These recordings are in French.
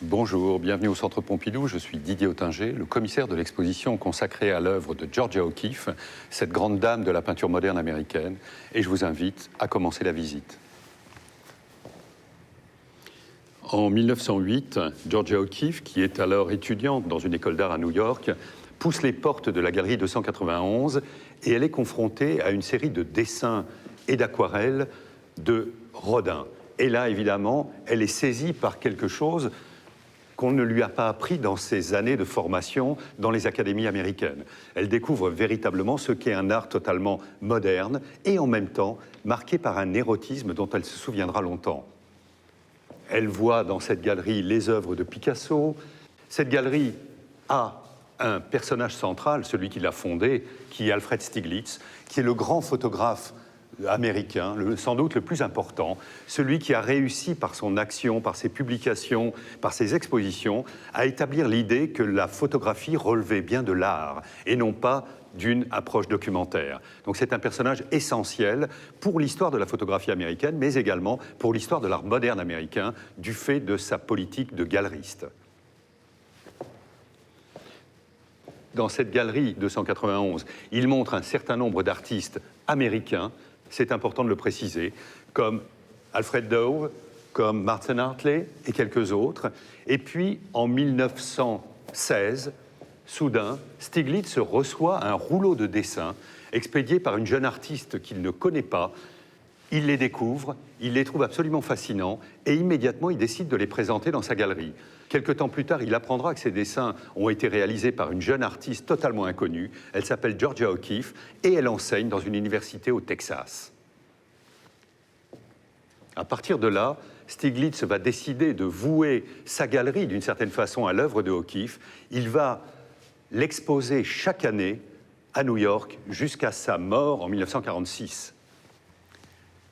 Bonjour, bienvenue au Centre Pompidou. Je suis Didier Ottinger, le commissaire de l'exposition consacrée à l'œuvre de Georgia O'Keeffe, cette grande dame de la peinture moderne américaine, et je vous invite à commencer la visite. En 1908, Georgia O'Keeffe, qui est alors étudiante dans une école d'art à New York, pousse les portes de la galerie 291 et elle est confrontée à une série de dessins et d'aquarelles de Rodin. Et là, évidemment, elle est saisie par quelque chose qu'on ne lui a pas appris dans ses années de formation dans les académies américaines. Elle découvre véritablement ce qu'est un art totalement moderne et en même temps marqué par un érotisme dont elle se souviendra longtemps. Elle voit dans cette galerie les œuvres de Picasso. Cette galerie a un personnage central, celui qui l'a fondée, qui est Alfred Stieglitz, qui est le grand photographe américain, sans doute le plus important, celui qui a réussi par son action, par ses publications, par ses expositions, à établir l'idée que la photographie relevait bien de l'art et non pas d'une approche documentaire. Donc c'est un personnage essentiel pour l'histoire de la photographie américaine, mais également pour l'histoire de l'art moderne américain, du fait de sa politique de galeriste. Dans cette galerie 291, il montre un certain nombre d'artistes américains, c'est important de le préciser, comme Alfred Dove, comme Martin Hartley et quelques autres. Et puis, en 1916, soudain, Stieglitz reçoit un rouleau de dessins expédié par une jeune artiste qu'il ne connaît pas. Il les découvre, il les trouve absolument fascinants et immédiatement, il décide de les présenter dans sa galerie. Quelque temps plus tard, il apprendra que ces dessins ont été réalisés par une jeune artiste totalement inconnue. Elle s'appelle Georgia O'Keeffe et elle enseigne dans une université au Texas. À partir de là, Stieglitz va décider de vouer sa galerie d'une certaine façon à l'œuvre de O'Keeffe. Il va l'exposer chaque année à New York jusqu'à sa mort en 1946.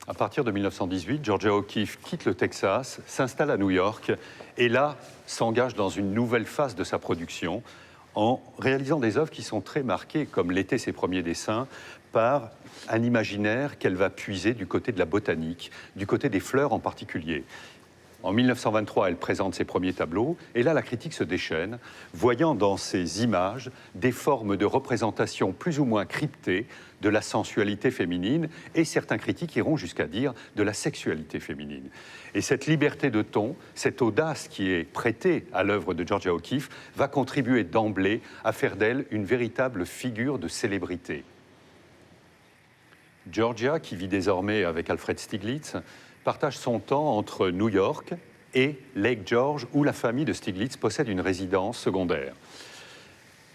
À partir de 1918, Georgia O'Keeffe quitte le Texas, s'installe à New York et là s'engage dans une nouvelle phase de sa production en réalisant des œuvres qui sont très marquées, comme l'étaient ses premiers dessins, par un imaginaire qu'elle va puiser du côté de la botanique, du côté des fleurs en particulier. En 1923, elle présente ses premiers tableaux, et là, la critique se déchaîne, voyant dans ces images des formes de représentation plus ou moins cryptées de la sensualité féminine, et certains critiques iront jusqu'à dire de la sexualité féminine. Et cette liberté de ton, cette audace qui est prêtée à l'œuvre de Georgia O'Keeffe, va contribuer d'emblée à faire d'elle une véritable figure de célébrité. Georgia, qui vit désormais avec Alfred Stieglitz, partage son temps entre New York et Lake George, où la famille de Stieglitz possède une résidence secondaire.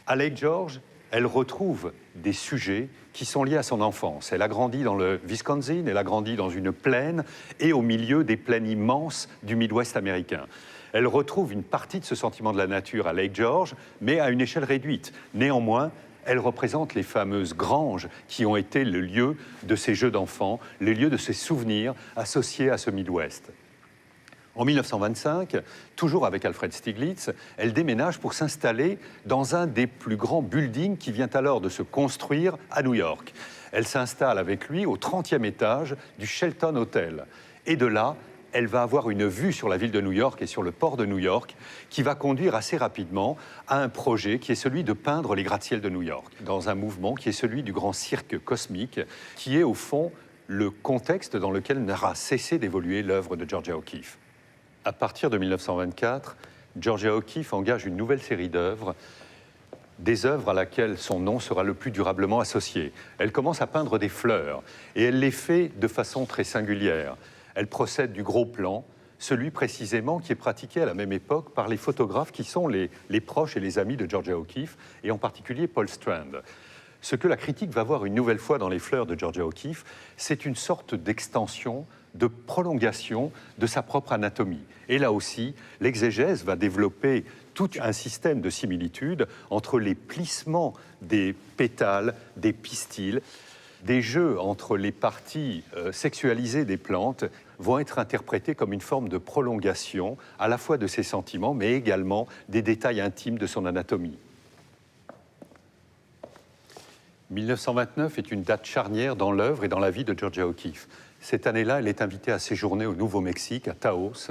À Lake George, elle retrouve des sujets qui sont liés à son enfance. Elle a grandi dans le Wisconsin, elle a grandi dans une plaine et au milieu des plaines immenses du Midwest américain. Elle retrouve une partie de ce sentiment de la nature à Lake George, mais à une échelle réduite. Néanmoins, elle représente les fameuses granges qui ont été le lieu de ses jeux d'enfants, les lieux de ses souvenirs associés à ce Midwest. En 1925, toujours avec Alfred Stieglitz, elle déménage pour s'installer dans un des plus grands buildings qui vient alors de se construire à New York. Elle s'installe avec lui au 30e étage du Shelton Hotel. Et de là, elle va avoir une vue sur la ville de New York et sur le port de New York qui va conduire assez rapidement à un projet qui est celui de peindre les gratte-ciels de New York, dans un mouvement qui est celui du grand cirque cosmique, qui est au fond le contexte dans lequel n'aura cessé d'évoluer l'œuvre de Georgia O'Keeffe. À partir de 1924, Georgia O'Keeffe engage une nouvelle série d'œuvres, des œuvres à laquelle son nom sera le plus durablement associé. Elle commence à peindre des fleurs et elle les fait de façon très singulière. Elle procède du gros plan, celui précisément qui est pratiqué à la même époque par les photographes qui sont les proches et les amis de Georgia O'Keeffe, et en particulier Paul Strand. Ce que la critique va voir une nouvelle fois dans les fleurs de Georgia O'Keeffe, c'est une sorte d'extension, de prolongation de sa propre anatomie. Et là aussi, l'exégèse va développer tout un système de similitudes entre les plissements des pétales, des pistils. Des jeux entre les parties sexualisées des plantes vont être interprétés comme une forme de prolongation à la fois de ses sentiments, mais également des détails intimes de son anatomie. 1929 est une date charnière dans l'œuvre et dans la vie de Georgia O'Keeffe. Cette année-là, elle est invitée à séjourner au Nouveau-Mexique, à Taos,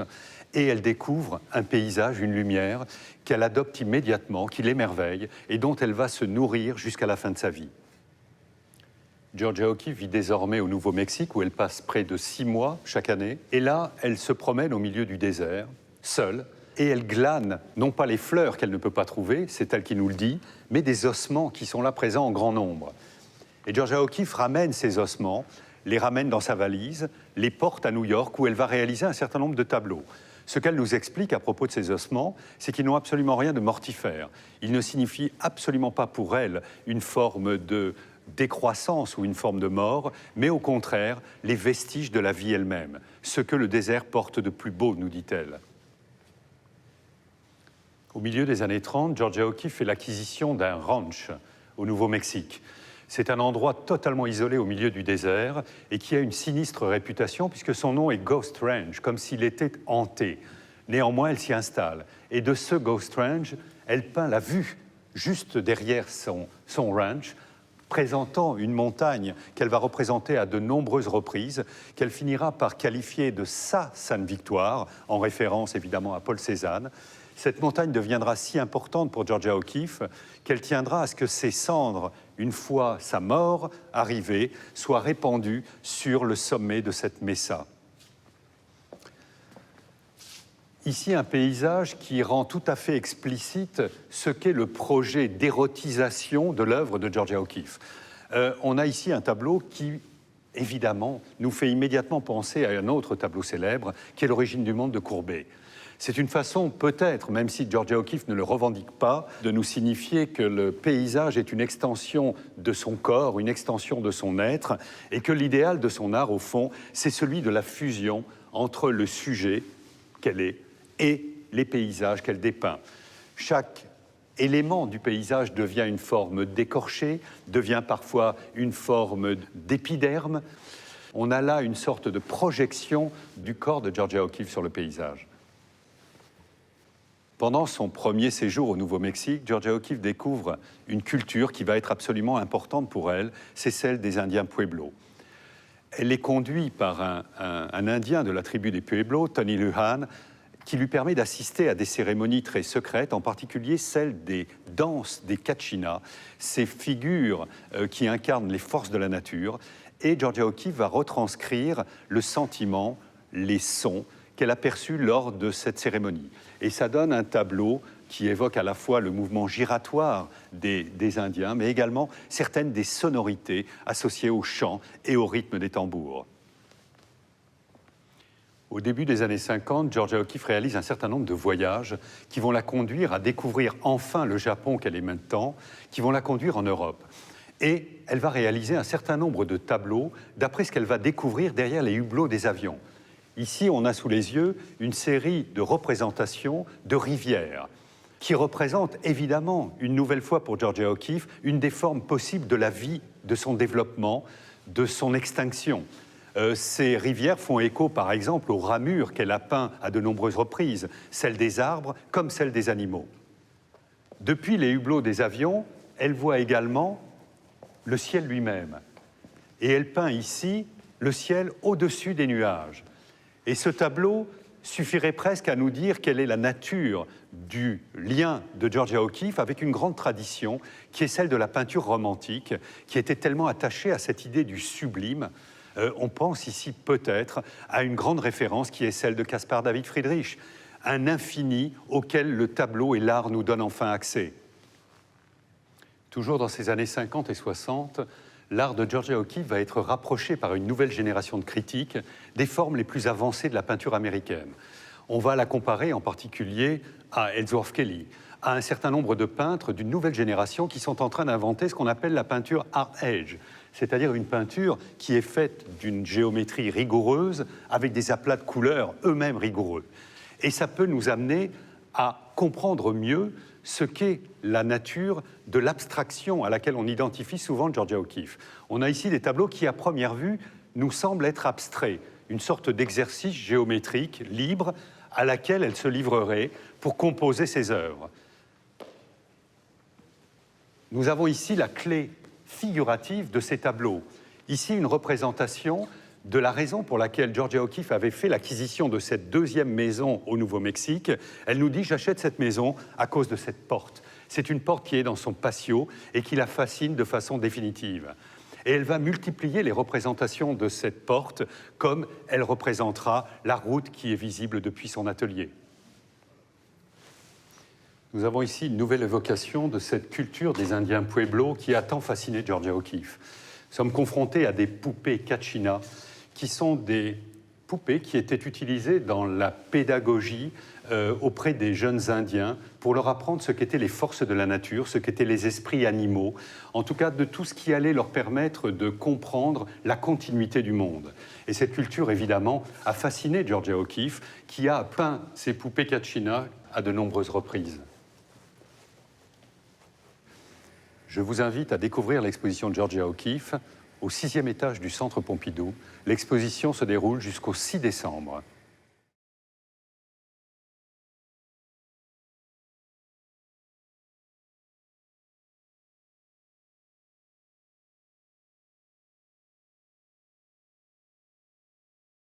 et elle découvre un paysage, une lumière, qu'elle adopte immédiatement, qui l'émerveille, et dont elle va se nourrir jusqu'à la fin de sa vie. Georgia O'Keeffe vit désormais au Nouveau-Mexique, où elle passe près de 6 mois chaque année, et là, elle se promène au milieu du désert, seule, et elle glane, non pas les fleurs qu'elle ne peut pas trouver, c'est elle qui nous le dit, mais des ossements qui sont là présents en grand nombre. Et Georgia O'Keeffe ramène ces ossements, les ramène dans sa valise, les porte à New York, où elle va réaliser un certain nombre de tableaux. Ce qu'elle nous explique à propos de ces ossements, c'est qu'ils n'ont absolument rien de mortifère. Ils ne signifient absolument pas pour elle une forme de décroissance ou une forme de mort, mais au contraire, les vestiges de la vie elle-même, ce que le désert porte de plus beau, nous dit-elle. Au milieu des années 30, Georgia O'Keeffe fait l'acquisition d'un ranch au Nouveau-Mexique. C'est un endroit totalement isolé au milieu du désert et qui a une sinistre réputation puisque son nom est Ghost Ranch, comme s'il était hanté. Néanmoins, elle s'y installe. Et de ce Ghost Ranch, elle peint la vue juste derrière son ranch, présentant une montagne qu'elle va représenter à de nombreuses reprises, qu'elle finira par qualifier de sa Sainte Victoire, en référence évidemment à Paul Cézanne. Cette montagne deviendra si importante pour Georgia O'Keeffe qu'elle tiendra à ce que ses cendres, une fois sa mort arrivée, soient répandues sur le sommet de cette mesa. Ici, un paysage qui rend tout à fait explicite ce qu'est le projet d'érotisation de l'œuvre de Georgia O'Keeffe. On a ici un tableau qui, évidemment, nous fait immédiatement penser à un autre tableau célèbre, qui est L'origine du monde de Courbet. C'est une façon, peut-être, même si Georgia O'Keeffe ne le revendique pas, de nous signifier que le paysage est une extension de son corps, une extension de son être, et que l'idéal de son art, au fond, c'est celui de la fusion entre le sujet qu'elle est et les paysages qu'elle dépeint. Chaque élément du paysage devient une forme d'écorché, devient parfois une forme d'épiderme. On a là une sorte de projection du corps de Georgia O'Keeffe sur le paysage. Pendant son premier séjour au Nouveau-Mexique, Georgia O'Keeffe découvre une culture qui va être absolument importante pour elle, c'est celle des Indiens Pueblo. Elle est conduite par un Indien de la tribu des Pueblo, Tony Lujan, qui lui permet d'assister à des cérémonies très secrètes, en particulier celle des danses des Kachinas, ces figures qui incarnent les forces de la nature. Et Georgia O'Keeffe va retranscrire le sentiment, les sons qu'elle a perçus lors de cette cérémonie. Et ça donne un tableau qui évoque à la fois le mouvement giratoire des Indiens, mais également certaines des sonorités associées au chant et au rythme des tambours. Au début des années 50, Georgia O'Keeffe réalise un certain nombre de voyages qui vont la conduire à découvrir enfin le Japon qu'elle aimait tant, qui vont la conduire en Europe. Et elle va réaliser un certain nombre de tableaux d'après ce qu'elle va découvrir derrière les hublots des avions. Ici, on a sous les yeux une série de représentations de rivières qui représentent évidemment, une nouvelle fois pour Georgia O'Keeffe, une des formes possibles de la vie, de son développement, de son extinction. Ces rivières font écho, par exemple, aux ramures qu'elle a peint à de nombreuses reprises, celles des arbres comme celles des animaux. Depuis les hublots des avions, elle voit également le ciel lui-même. Et elle peint ici le ciel au-dessus des nuages. Et ce tableau suffirait presque à nous dire quelle est la nature du lien de Georgia O'Keeffe avec une grande tradition qui est celle de la peinture romantique, qui était tellement attachée à cette idée du sublime. On pense ici peut-être à une grande référence qui est celle de Caspar David Friedrich, un infini auquel le tableau et l'art nous donnent enfin accès. Toujours dans ces années 50 et 60, l'art de Georgia O'Keeffe va être rapproché par une nouvelle génération de critiques des formes les plus avancées de la peinture américaine. On va la comparer en particulier à Ellsworth Kelly, à un certain nombre de peintres d'une nouvelle génération qui sont en train d'inventer ce qu'on appelle la peinture art age, c'est-à-dire une peinture qui est faite d'une géométrie rigoureuse avec des aplats de couleurs eux-mêmes rigoureux. Et ça peut nous amener à comprendre mieux ce qu'est la nature de l'abstraction à laquelle on identifie souvent Georgia O'Keeffe. On a ici des tableaux qui, à première vue, nous semblent être abstraits, une sorte d'exercice géométrique libre à laquelle elle se livrerait pour composer ses œuvres. Nous avons ici la clé figurative de ces tableaux. Ici, une représentation de la raison pour laquelle Georgia O'Keeffe avait fait l'acquisition de cette deuxième maison au Nouveau-Mexique. Elle nous dit « J'achète cette maison à cause de cette porte ». C'est une porte qui est dans son patio et qui la fascine de façon définitive. Et elle va multiplier les représentations de cette porte, comme elle représentera la route qui est visible depuis son atelier. Nous avons ici une nouvelle évocation de cette culture des Indiens Pueblo qui a tant fasciné Georgia O'Keeffe. Nous sommes confrontés à des poupées Kachina, qui sont des poupées qui étaient utilisées dans la pédagogie auprès des jeunes Indiens pour leur apprendre ce qu'étaient les forces de la nature, ce qu'étaient les esprits animaux, en tout cas de tout ce qui allait leur permettre de comprendre la continuité du monde. Et cette culture, évidemment, a fasciné Georgia O'Keeffe, qui a peint ces poupées Kachina à de nombreuses reprises. Je vous invite à découvrir l'exposition de Georgia O'Keeffe au 6e étage du Centre Pompidou. L'exposition se déroule jusqu'au 6 décembre.